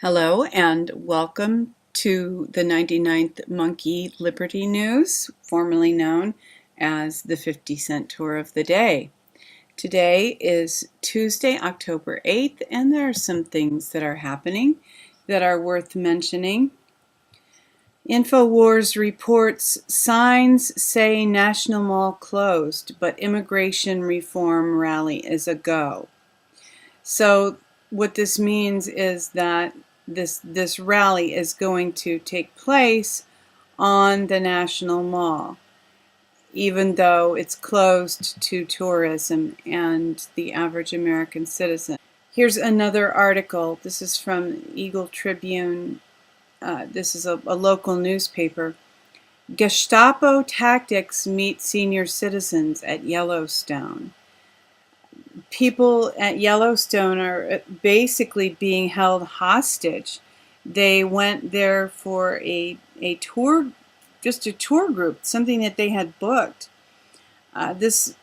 Hello and welcome to the 99th Monkey Liberty News, formerly known as the 50-cent tour of the day. Today is Tuesday, October 8th, and there are some things that are happening that are worth mentioning. InfoWars reports signs say National Mall closed, but immigration reform rally is a go. So what this means is that this rally is going to take place on the National Mall, even though it's closed to tourism and the average American citizen. Here's another article. This is from Eagle Tribune. This is a local newspaper. Gestapo tactics meet senior citizens at Yellowstone. People at Yellowstone are basically being held hostage. They went there for a tour, just a tour group, something that they had booked. This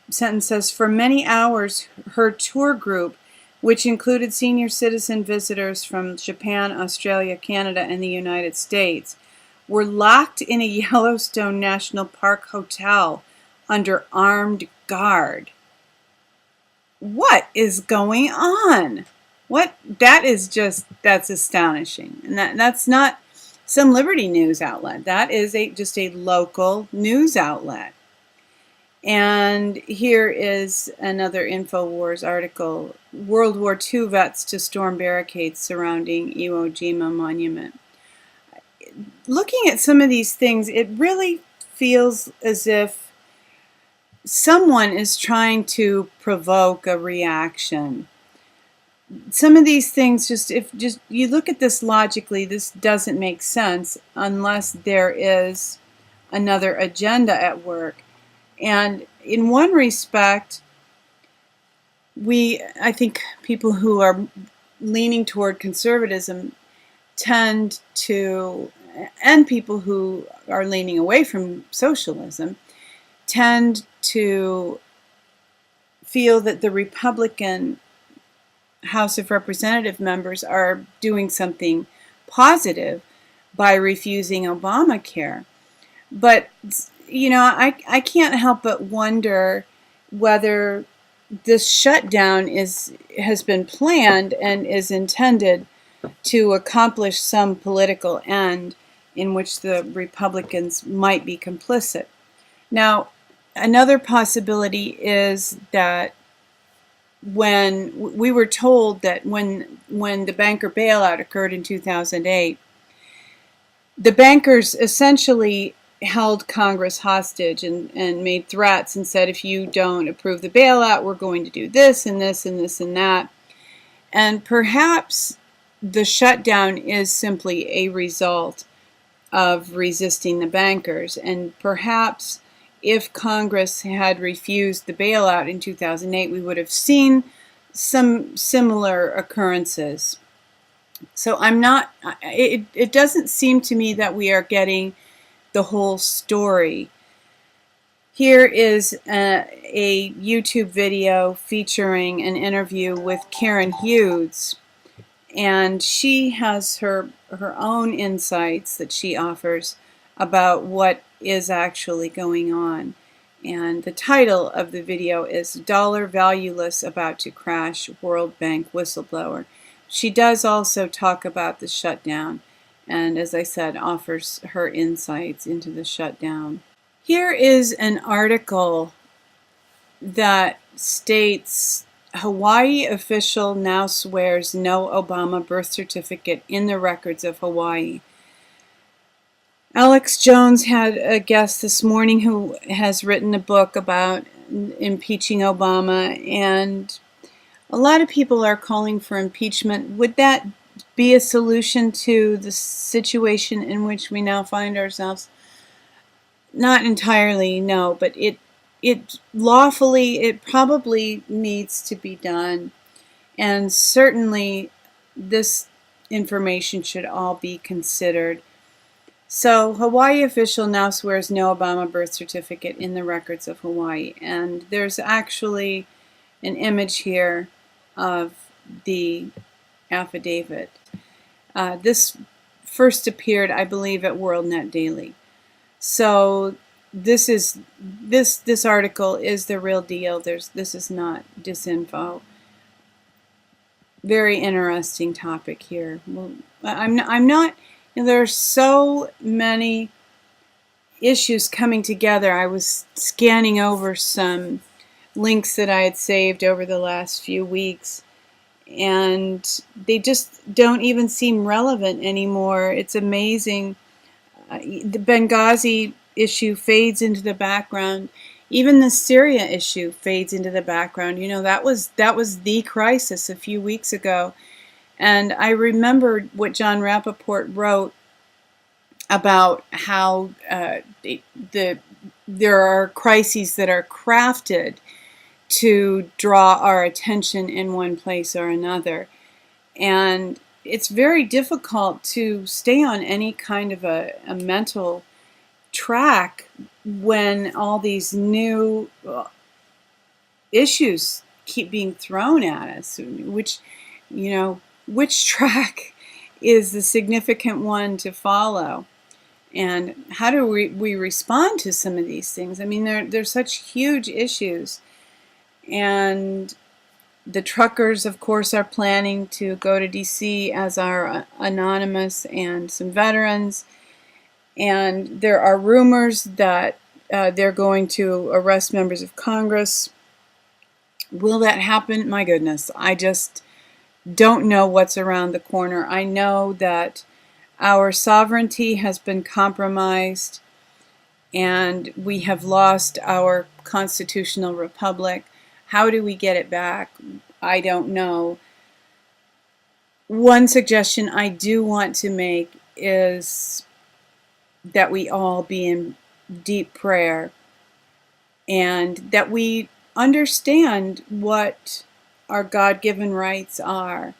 sentence says, for many hours, her tour group, which included senior citizen visitors from Japan, Australia, Canada, and the United States, were locked in a Yellowstone National Park hotel under armed guard. What is going on? That's astonishing. And that's not some Liberty News outlet. That is just a local news outlet. And here is another InfoWars article. World War II vets to storm barricades surrounding Iwo Jima monument. Looking at some of these things, it really feels as if someone is trying to provoke a reaction. Some of these things, if you look at this logically, this doesn't make sense unless there is another agenda at work. And in one respect, I think people who are leaning toward conservatism tend to, and people who are leaning away from socialism, tend to feel that the Republican House of Representative members are doing something positive by refusing Obamacare. But, you know, I can't help but wonder whether this shutdown has been planned and is intended to accomplish some political end in which the Republicans might be complicit. Now, another possibility is that when we were told that when the banker bailout occurred in 2008, the bankers essentially held Congress hostage and made threats and said, if you don't approve the bailout, we're going to do this and this and this and that. And perhaps the shutdown is simply a result of resisting the bankers, and perhaps if Congress had refused the bailout in 2008, we would have seen some similar occurrences. So it doesn't seem to me that we are getting the whole story. Here is a YouTube video featuring an interview with Karen Hudes, and she has her own insights that she offers about what is actually going on. And the title of the video is Dollar Valueless About to Crash, World Bank Whistleblower. She does also talk about the shutdown and, as I said, offers her insights into the shutdown. Here is an article that states Hawaii official now swears no Obama birth certificate in the records of Hawaii. Alex Jones had a guest this morning who has written a book about impeaching Obama, and a lot of people are calling for impeachment. Would that be a solution to the situation in which we now find ourselves? Not entirely, no, but it lawfully, it probably needs to be done, and certainly this information should all be considered. So, Hawaii official now swears no Obama birth certificate in the records of Hawaii. And there's actually an image here of the affidavit. This first appeared, I believe, at WorldNet Daily. So this article is the real deal. This is not disinfo. Very interesting topic here. Well, I'm not. There are so many issues coming together. I was scanning over some links that I had saved over the last few weeks, and they just don't even seem relevant anymore. It's amazing. The Benghazi issue fades into the background. Even the Syria issue fades into the background. You know, that was the crisis a few weeks ago. And I remembered what John Rappaport wrote about how there are crises that are crafted to draw our attention in one place or another. And it's very difficult to stay on any kind of a mental track when all these new issues keep being thrown at us. Which track is the significant one to follow? And how do we respond to some of these things? I mean, they're such huge issues. And the truckers, of course, are planning to go to D.C., as are Anonymous and some veterans. And there are rumors that they're going to arrest members of Congress. Will that happen? My goodness, I just don't know what's around the corner. I know that our sovereignty has been compromised, and we have lost our constitutional republic. How do we get it back? I don't know. One suggestion I do want to make is that we all be in deep prayer, and that we understand what our God-given rights are,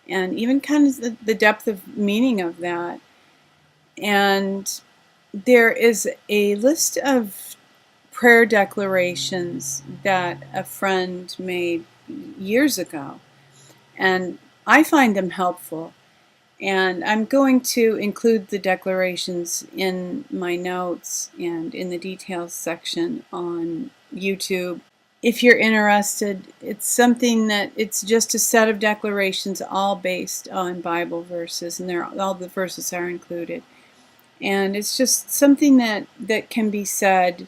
and even kind of the depth of meaning of that. And there is a list of prayer declarations that a friend made years ago, and I find them helpful. And I'm going to include the declarations in my notes and in the details section on YouTube. If you're interested, it's something that it's just a set of declarations all based on Bible verses, and all the verses are included. And it's just something that can be said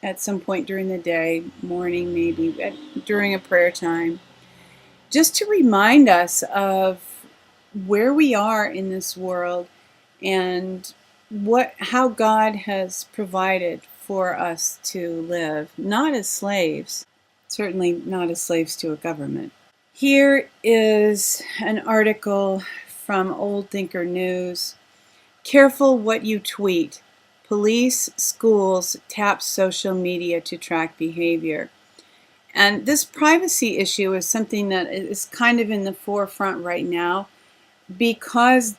at some point during the day, morning maybe, during a prayer time, just to remind us of where we are in this world and how God has provided for us to live, not as slaves, certainly not as slaves to a government. Here is an article from Old Thinker News. Careful what you tweet. Police, schools tap social media to track behavior. And this privacy issue is something that is kind of in the forefront right now, because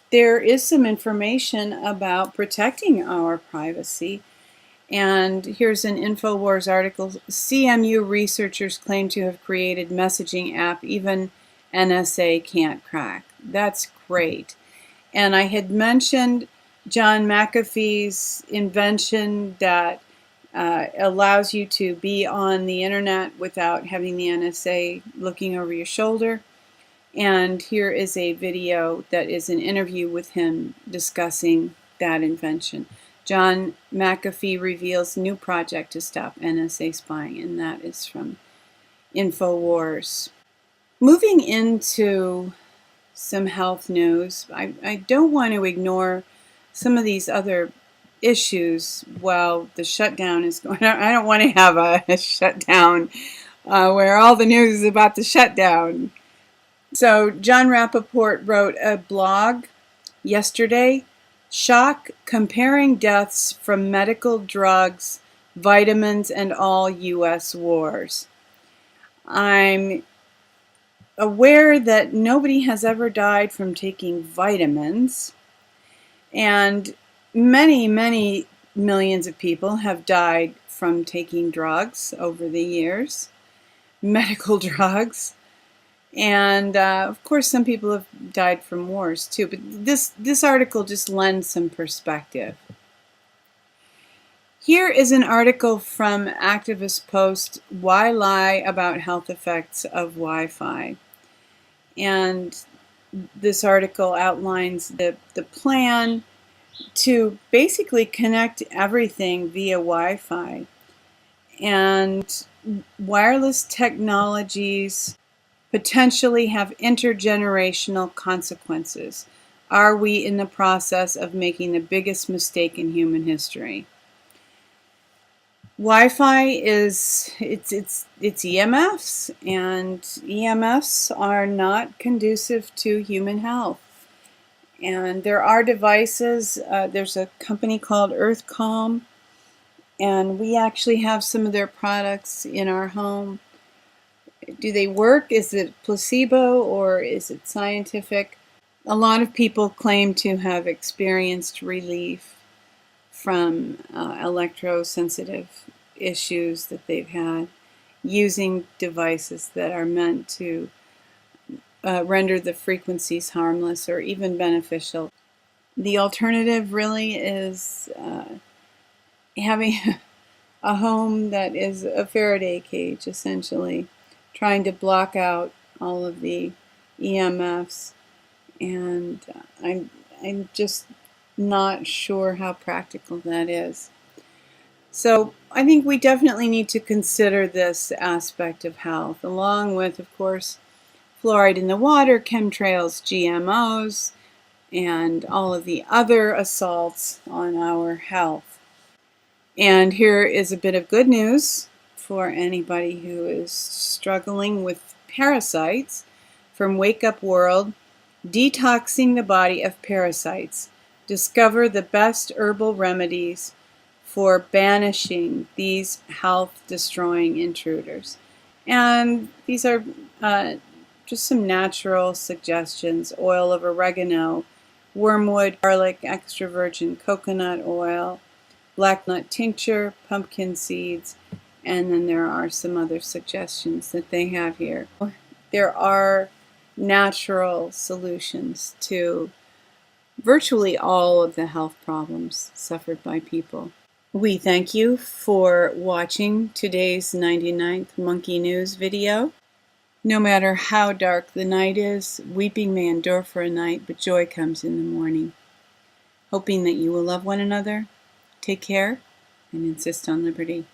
there is some information about protecting our privacy. And here's an InfoWars article. CMU researchers claim to have created messaging app even NSA can't crack. That's great. And I had mentioned John McAfee's invention that allows you to be on the internet without having the NSA looking over your shoulder. And here is a video that is an interview with him discussing that invention. John McAfee reveals new project to stop NSA spying, and that is from InfoWars. Moving into some health news, I don't want to ignore some of these other issues while the shutdown is going on. I don't want to have a shutdown where all the news is about the shutdown. So John Rappaport wrote a blog yesterday, Shock Comparing Deaths from Medical Drugs, Vitamins, and All U.S. Wars. I'm aware that nobody has ever died from taking vitamins, and many, many millions of people have died from taking drugs over the years, medical drugs. And of course, some people have died from wars too. But this article just lends some perspective. Here is an article from activist post, Why Lie About Health Effects of Wi-Fi? And this article outlines the plan to basically connect everything via Wi-Fi. And wireless technologies potentially have intergenerational consequences. Are we in the process of making the biggest mistake in human history? Wi-Fi is it's EMFs, and EMFs are not conducive to human health. And there are devices. There's a company called EarthCalm, and we actually have some of their products in our home. Do they work? Is it placebo or is it scientific? A lot of people claim to have experienced relief from electrosensitive issues that they've had using devices that are meant to render the frequencies harmless or even beneficial. The alternative really is having a home that is a Faraday cage, essentially, trying to block out all of the EMFs, and I'm just not sure how practical that is. So I think we definitely need to consider this aspect of health, along with, of course, fluoride in the water, chemtrails, GMOs, and all of the other assaults on our health. And here is a bit of good news for anybody who is struggling with parasites from Wake Up World, Detoxing the Body of Parasites. Discover the best herbal remedies for banishing these health-destroying intruders. And these are just some natural suggestions: oil of oregano, wormwood, garlic, extra virgin coconut oil, black nut tincture, pumpkin seeds, and then there are some other suggestions that they have here. There are natural solutions to virtually all of the health problems suffered by people. We thank you for watching today's 99th Monkey News video. No matter how dark the night is, weeping may endure for a night, but joy comes in the morning. Hoping that you will love one another, take care, and insist on liberty.